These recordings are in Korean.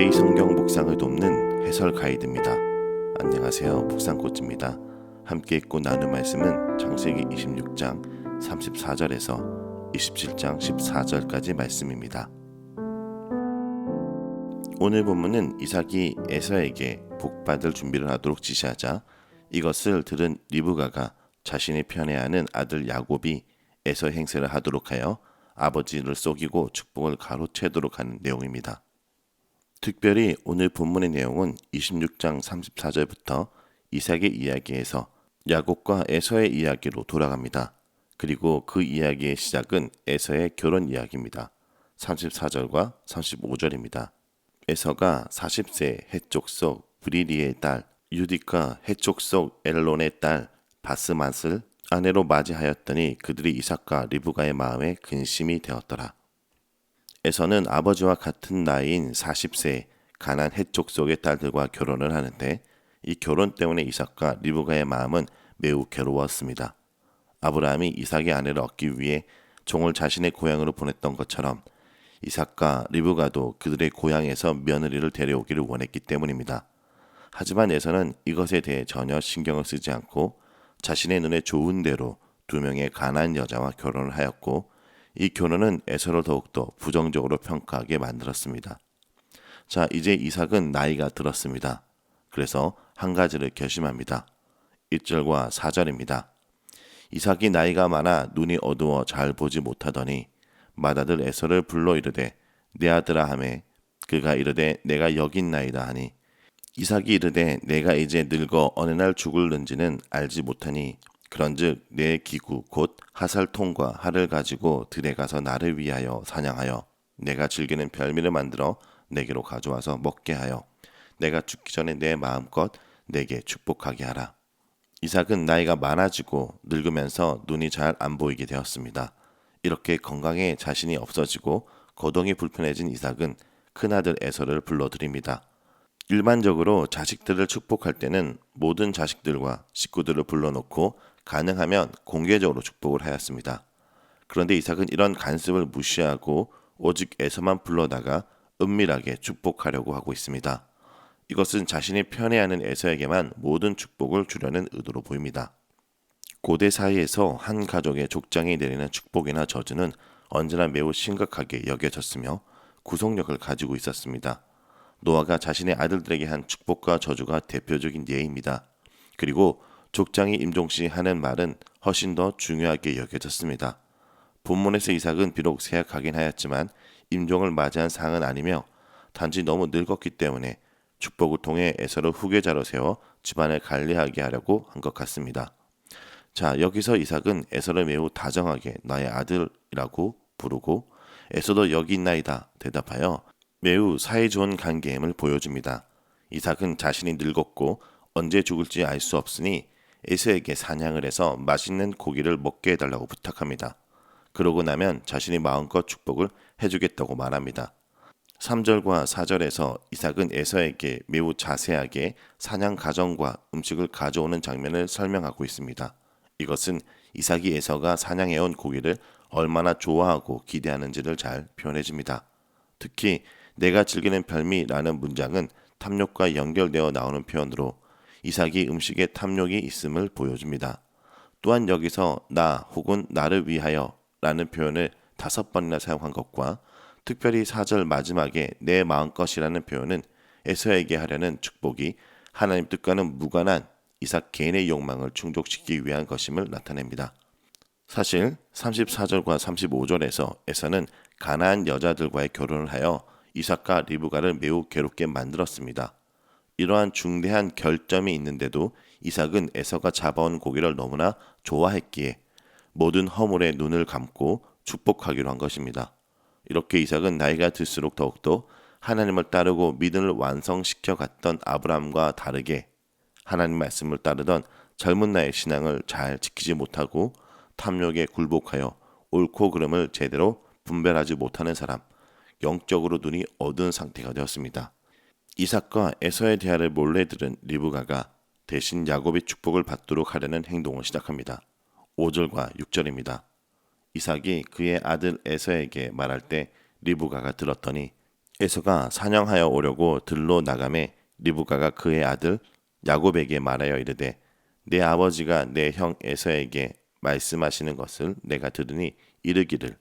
매일 성경 묵상을 돕는 해설 가이드입니다. 안녕하세요, 묵상코치입니다. 함께 읽고 나눌 말씀은 창세기 26장 34절에서 27장 14절까지 말씀입니다. 오늘 본문은 이삭이 에서에게 복받을 준비를 하도록 지시하자 이것을 들은 리브가가 자신이 편애하는 아들 야곱이 에서 행세를 하도록 하여 아버지를 속이고 축복을 가로채도록 하는 내용입니다. 특별히 오늘 본문의 내용은 26장 34절부터 이삭의 이야기에서 야곱과 에서의 이야기로 돌아갑니다. 그리고 그 이야기의 시작은 에서의 결혼 이야기입니다. 34절과 35절입니다. 에서가 40세 해족속 브리리의 딸 유디카 해족속 엘론의 딸 바스맛을 아내로 맞이하였더니 그들이 이삭과 리브가의 마음에 근심이 되었더라. 에서는 아버지와 같은 나이인 40세 가나안 헷족속의 딸들과 결혼을 하는데 이 결혼 때문에 이삭과 리브가의 마음은 매우 괴로웠습니다. 아브라함이 이삭의 아내를 얻기 위해 종을 자신의 고향으로 보냈던 것처럼 이삭과 리브가도 그들의 고향에서 며느리를 데려오기를 원했기 때문입니다. 하지만 에서는 이것에 대해 전혀 신경을 쓰지 않고 자신의 눈에 좋은 대로 두 명의 가나안 여자와 결혼을 하였고 이 결혼은 에서를 더욱더 부정적으로 평가하게 만들었습니다. 자, 이제 이삭은 나이가 들었습니다. 그래서 한 가지를 결심합니다. 1절과 4절입니다. 이삭이 나이가 많아 눈이 어두워 잘 보지 못하더니 맏아들 에서를 불러 이르되 내 아들아 하매 그가 이르되 내가 여기 있나이다 하니 이삭이 이르되 내가 이제 늙어 어느 날 죽을는지는 알지 못하니 그런즉 내 기구 곧 하살통과 활을 가지고 들에 가서 나를 위하여 사냥하여 내가 즐기는 별미를 만들어 내게로 가져와서 먹게 하여 내가 죽기 전에 내 마음껏 내게 축복하게 하라. 이삭은 나이가 많아지고 늙으면서 눈이 잘 안 보이게 되었습니다. 이렇게 건강에 자신이 없어지고 거동이 불편해진 이삭은 큰아들 에서를 불러들입니다. 일반적으로 자식들을 축복할 때는 모든 자식들과 식구들을 불러놓고 가능하면 공개적으로 축복을 하였습니다. 그런데 이삭은 이런 간섭을 무시하고 오직 에서만 불러다가 은밀하게 축복하려고 하고 있습니다. 이것은 자신이 편애하는 에서에게만 모든 축복을 주려는 의도로 보입니다. 고대 사회에서 한 가족의 족장이 내리는 축복이나 저주는 언제나 매우 심각하게 여겨졌으며 구속력을 가지고 있었습니다. 노아가 자신의 아들들에게 한 축복과 저주가 대표적인 예입니다. 그리고 족장이 임종시 하는 말은 훨씬 더 중요하게 여겨졌습니다. 본문에서 이삭은 비록 세약하긴 하였지만 임종을 맞이한 상은 아니며 단지 너무 늙었기 때문에 축복을 통해 에서를 후계자로 세워 집안을 관리하게 하려고 한 것 같습니다. 자, 여기서 이삭은 에서를 매우 다정하게 나의 아들이라고 부르고 에서도 여기 있나이다 대답하여 매우 사이좋은 관계임을 보여줍니다. 이삭은 자신이 늙었고 언제 죽을지 알 수 없으니 에서에게 사냥을 해서 맛있는 고기를 먹게 해달라고 부탁합니다. 그러고 나면 자신이 마음껏 축복을 해주겠다고 말합니다. 3절과 4절에서 이삭은 에서에게 매우 자세하게 사냥 과정과 음식을 가져오는 장면을 설명하고 있습니다. 이것은 이삭이 에서가 사냥해온 고기를 얼마나 좋아하고 기대하는지를 잘 표현해줍니다. 특히 내가 즐기는 별미라는 문장은 탐욕과 연결되어 나오는 표현으로 이삭이 음식에 탐욕이 있음을 보여줍니다. 또한 여기서 나 혹은 나를 위하여 라는 표현을 5번이나 사용한 것과 특별히 4절 마지막에 내 마음것이라는 표현은 에서에게 하려는 축복이 하나님 뜻과는 무관한 이삭 개인의 욕망을 충족시키기 위한 것임을 나타냅니다. 사실 34절과 35절에서 에서는 가나안 여자들과의 결혼을 하여 이삭과 리브가를 매우 괴롭게 만들었습니다. 이러한 중대한 결점이 있는데도 이삭은 에서가 잡아온 고기를 너무나 좋아했기에 모든 허물에 눈을 감고 축복하기로 한 것입니다. 이렇게 이삭은 나이가 들수록 더욱더 하나님을 따르고 믿음을 완성시켜 갔던 아브라함과 다르게 하나님 말씀을 따르던 젊은 나이의 신앙을 잘 지키지 못하고 탐욕에 굴복하여 옳고 그름을 제대로 분별하지 못하는 사람, 영적으로 눈이 어두운 상태가 되었습니다. 이삭과 에서의 대화를 몰래 들은 리브가가 대신 야곱의 축복을 받도록 하려는 행동을 시작합니다. 5절과 6절입니다. 이삭이 그의 아들 에서에게 말할 때 리브가가 들었더니 에서가 사냥하여 오려고 들로 나가매 리브가가 그의 아들 야곱에게 말하여 이르되 내 아버지가 내 형 에서에게 말씀하시는 것을 내가 들으니 이르기를.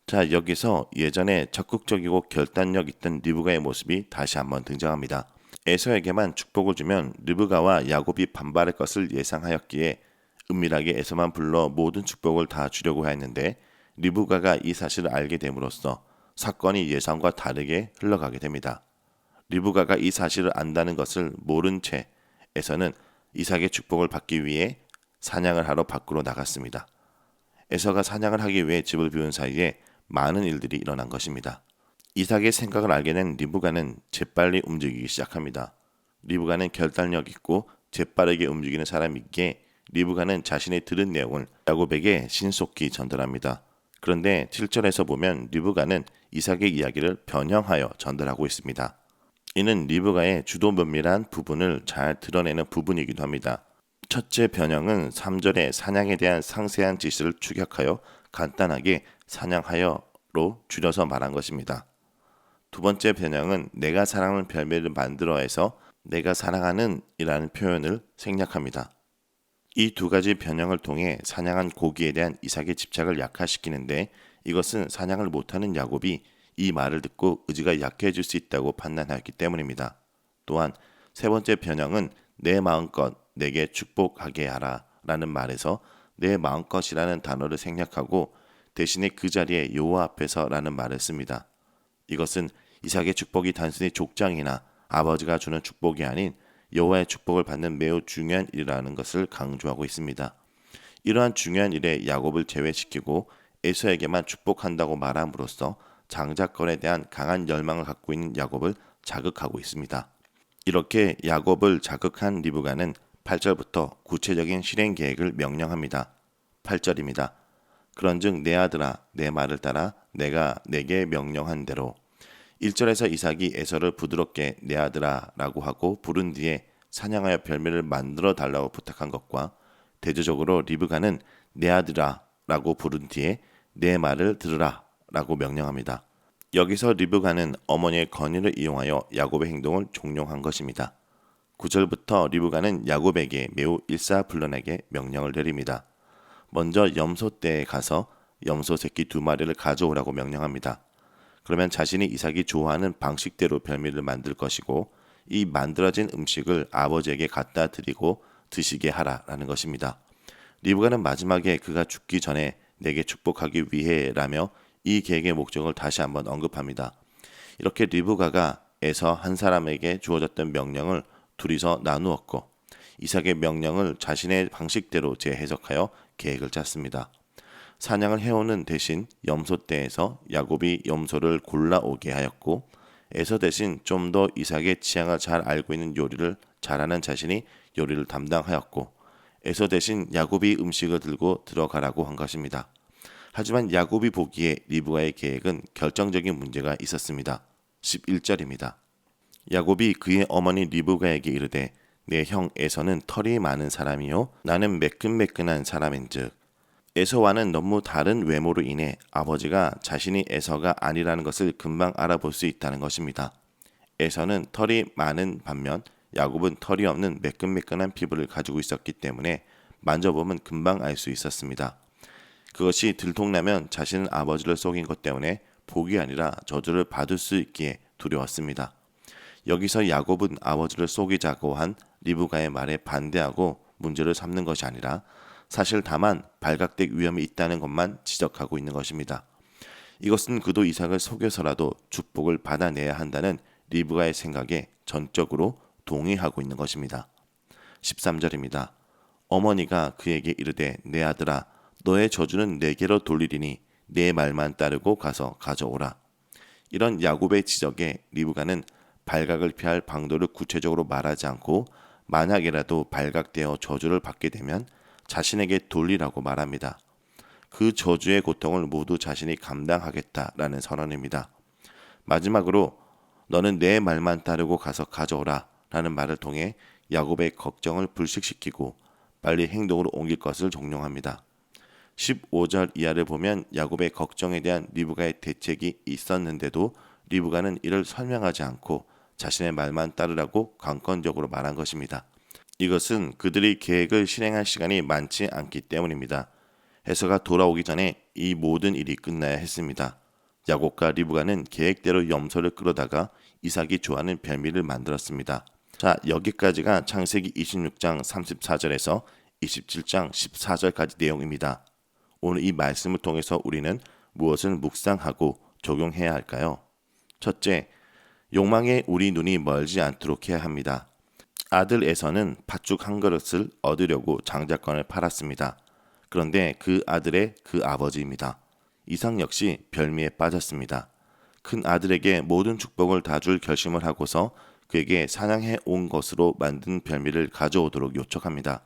자, 여기서 예전에 적극적이고 결단력 있던 리브가의 모습이 다시 한번 등장합니다. 에서에게만 축복을 주면 리브가와 야곱이 반발할 것을 예상하였기에 은밀하게 에서만 불러 모든 축복을 다 주려고 했는데 리브가가 이 사실을 알게 됨으로써 사건이 예상과 다르게 흘러가게 됩니다. 리브가가 이 사실을 안다는 것을 모른 채 에서는 이삭의 축복을 받기 위해 사냥을 하러 밖으로 나갔습니다. 에서가 사냥을 하기 위해 집을 비운 사이에 많은 일들이 일어난 것입니다. 이삭의 생각을 알게 된 리브가는 재빨리 움직이기 시작합니다. 리브가는 결단력 있고 재빠르게 움직이는 사람이기에 리브가는 자신이 들은 내용을 야곱에게 신속히 전달합니다. 그런데 7절에서 보면 리브가는 이삭의 이야기를 변형하여 전달하고 있습니다. 이는 리브가의 주도 면밀한 부분을 잘 드러내는 부분이기도 합니다. 첫째 변형은 3절의 사냥에 대한 상세한 지시를 축약하여 간단하게 사냥하여로 줄여서 말한 것입니다. 두 번째 변형은 내가 사랑하는 별매를 만들어 해서 내가 사랑하는 이라는 표현을 생략합니다. 이 두 가지 변형을 통해 사냥한 고기에 대한 이삭의 집착을 약화시키는데 이것은 사냥을 못하는 야곱이 이 말을 듣고 의지가 약해질 수 있다고 판단하였기 때문입니다. 또한 세 번째 변형은 내 마음껏 내게 축복하게 하라 라는 말에서 내 마음껏이라는 단어를 생략하고 대신에 그 자리에 여호와 앞에서 라는 말을 씁니다. 이것은 이삭의 축복이 단순히 족장이나 아버지가 주는 축복이 아닌 여호와의 축복을 받는 매우 중요한 일이라는 것을 강조하고 있습니다. 이러한 중요한 일에 야곱을 제외시키고 에서에게만 축복한다고 말함으로써 장자권에 대한 강한 열망을 갖고 있는 야곱을 자극하고 있습니다. 이렇게 야곱을 자극한 리브가는 8절부터 구체적인 실행 계획을 명령합니다. 8절입니다. 그런즉 내 아들아 내 말을 따라 내가 내게 명령한 대로. 1절에서 이삭이 에서를 부드럽게 내 아들아 라고 하고 부른 뒤에 사냥하여 별매를 만들어 달라고 부탁한 것과 대조적으로 리브가는 내 아들아 라고 부른 뒤에 내 말을 들으라 라고 명령합니다. 여기서 리브가는 어머니의 건의를 이용하여 야곱의 행동을 종용한 것입니다. 9절부터 리브가는 야곱에게 매우 일사불란하게 명령을 내립니다. 먼저 염소떼에 가서 염소 새끼 2마리를 가져오라고 명령합니다. 그러면 자신이 이삭이 좋아하는 방식대로 별미를 만들 것이고 이 만들어진 음식을 아버지에게 갖다 드리고 드시게 하라라는 것입니다. 리브가는 마지막에 그가 죽기 전에 내게 축복하기 위해라며 이 계획의 목적을 다시 한번 언급합니다. 이렇게 리브가가 에서 한 사람에게 주어졌던 명령을 둘이서 나누었고 이삭의 명령을 자신의 방식대로 재해석하여 계획을 짰습니다. 사냥을 해오는 대신 염소떼에서 야곱이 염소를 골라오게 하였고 에서 대신 좀 더 이삭의 취향을 잘 알고 있는 요리를 잘하는 자신이 요리를 담당하였고 에서 대신 야곱이 음식을 들고 들어가라고 한 것입니다. 하지만 야곱이 보기에 리브가의 계획은 결정적인 문제가 있었습니다. 11절입니다. 야곱이 그의 어머니 리브가에게 이르되 내 형 에서는 털이 많은 사람이요 나는 매끈매끈한 사람인즉. 에서와는 너무 다른 외모로 인해 아버지가 자신이 에서가 아니라는 것을 금방 알아볼 수 있다는 것입니다. 에서는 털이 많은 반면 야곱은 털이 없는 매끈매끈한 피부를 가지고 있었기 때문에 만져보면 금방 알 수 있었습니다. 그것이 들통나면 자신은 아버지를 속인 것 때문에 복이 아니라 저주를 받을 수 있기에 두려웠습니다. 여기서 야곱은 아버지를 속이자고 한 리브가의 말에 반대하고 문제를 삼는 것이 아니라 사실 다만 발각될 위험이 있다는 것만 지적하고 있는 것입니다. 이것은 그도 이삭을 속여서라도 축복을 받아내야 한다는 리브가의 생각에 전적으로 동의하고 있는 것입니다. 13절입니다. 어머니가 그에게 이르되 내 아들아 너의 저주는 내게로 돌리리니 내 말만 따르고 가서 가져오라. 이런 야곱의 지적에 리브가는 발각을 피할 방도를 구체적으로 말하지 않고 만약이라도 발각되어 저주를 받게 되면 자신에게 돌리라고 말합니다. 그 저주의 고통을 모두 자신이 감당하겠다라는 선언입니다. 마지막으로 너는 내 말만 따르고 가서 가져오라 라는 말을 통해 야곱의 걱정을 불식시키고 빨리 행동으로 옮길 것을 종용합니다. 15절 이하를 보면 야곱의 걱정에 대한 리브가의 대책이 있었는데도 리브가는 이를 설명하지 않고 자신의 말만 따르라고 강권적으로 말한 것입니다. 이것은 그들이 계획을 실행할 시간이 많지 않기 때문입니다. 에서가 돌아오기 전에 이 모든 일이 끝나야 했습니다. 야곱과 리브가는 계획대로 염소를 끌어다가 이삭이 좋아하는 별미를 만들었습니다. 자, 여기까지가 창세기 26장 34절에서 27장 14절까지 내용입니다. 오늘 이 말씀을 통해서 우리는 무엇을 묵상하고 적용해야 할까요? 첫째, 욕망에 우리 눈이 멀지 않도록 해야 합니다. 아들 에서는 팥죽 한 그릇을 얻으려고 장자권을 팔았습니다. 그런데 그 아들의 그 아버지입니다. 이삭 역시 별미에 빠졌습니다. 큰 아들에게 모든 축복을 다 줄 결심을 하고서 그에게 사냥해 온 것으로 만든 별미를 가져오도록 요청합니다.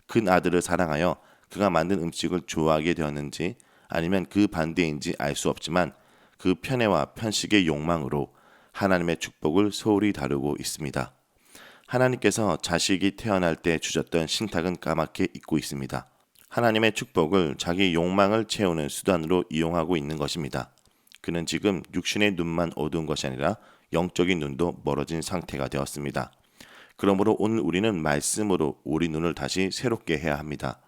큰 아들을 사랑하여 그가 만든 음식을 좋아하게 되었는지 아니면 그 반대인지 알 수 없지만 그 편애와 편식의 욕망으로 하나님의 축복을 소홀히 다루고 있습니다. 하나님께서 자식이 태어날 때 주셨던 신탁은 까맣게 잊고 있습니다. 하나님의 축복을 자기 욕망을 채우는 수단으로 이용하고 있는 것입니다. 그는 지금 육신의 눈만 어두운 것이 아니라 영적인 눈도 멀어진 상태가 되었습니다. 그러므로 오늘 우리는 말씀으로 우리 눈을 다시 새롭게 해야 합니다.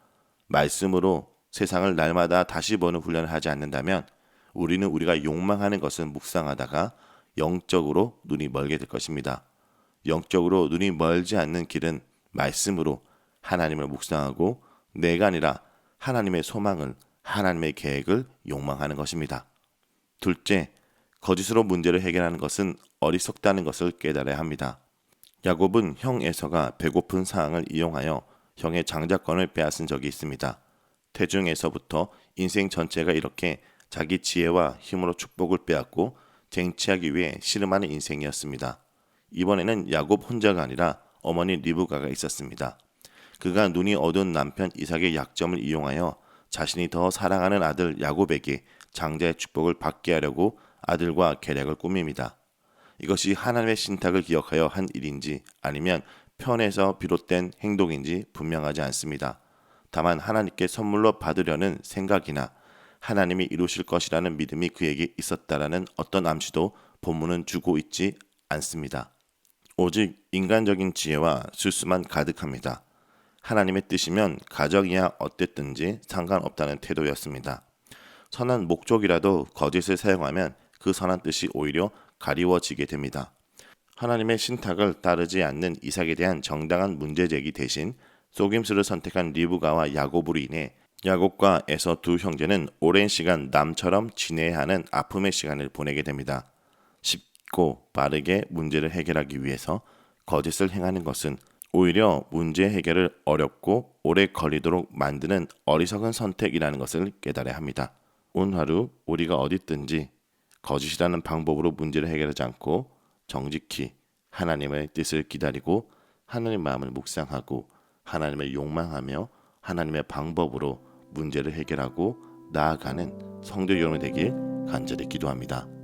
말씀으로 세상을 날마다 다시 보는 훈련을 하지 않는다면 우리는 우리가 욕망하는 것을 묵상하다가 영적으로 눈이 멀게 될 것입니다. 영적으로 눈이 멀지 않는 길은 말씀으로 하나님을 묵상하고 내가 아니라 하나님의 소망을, 하나님의 계획을 욕망하는 것입니다. 둘째, 거짓으로 문제를 해결하는 것은 어리석다는 것을 깨달아야 합니다. 야곱은 형 에서가 배고픈 상황을 이용하여 형의 장자권을 빼앗은 적이 있습니다. 태중에서부터 인생 전체가 이렇게 자기 지혜와 힘으로 축복을 빼앗고 쟁취하기 위해 씨름하는 인생이었습니다. 이번에는 야곱 혼자가 아니라 어머니 리브가가 있었습니다. 그가 눈이 어두운 남편 이삭의 약점을 이용하여 자신이 더 사랑하는 아들 야곱에게 장자의 축복을 받게 하려고 아들과 계략을 꾸밉니다. 이것이 하나님의 신탁을 기억하여 한 일인지 아니면 편에서 비롯된 행동인지 분명하지 않습니다. 다만 하나님께 선물로 받으려는 생각이나 하나님이 이루실 것이라는 믿음이 그에게 있었다라는 어떤 암시도 본문은 주고 있지 않습니다. 오직 인간적인 지혜와 술수만 가득합니다. 하나님의 뜻이면 가정이야 어땠든지 상관없다는 태도였습니다. 선한 목적이라도 거짓을 사용하면 그 선한 뜻이 오히려 가리워지게 됩니다. 하나님의 신탁을 따르지 않는 이삭에 대한 정당한 문제제기 대신 속임수를 선택한 리브가와 야곱으로 인해 야곱과 에서 두 형제는 오랜 시간 남처럼 지내야 하는 아픔의 시간을 보내게 됩니다. 쉽고 빠르게 문제를 해결하기 위해서 거짓을 행하는 것은 오히려 문제 해결을 어렵고 오래 걸리도록 만드는 어리석은 선택이라는 것을 깨달아야 합니다. 오늘 하루 우리가 어디든지 거짓이라는 방법으로 문제를 해결하지 않고 정직히 하나님의 뜻을 기다리고 하나님의 마음을 묵상하고 하나님을 욕망하며 하나님의 방법으로 문제를 해결하고 나아가는 성도 여러분이 되길 간절히 기도합니다.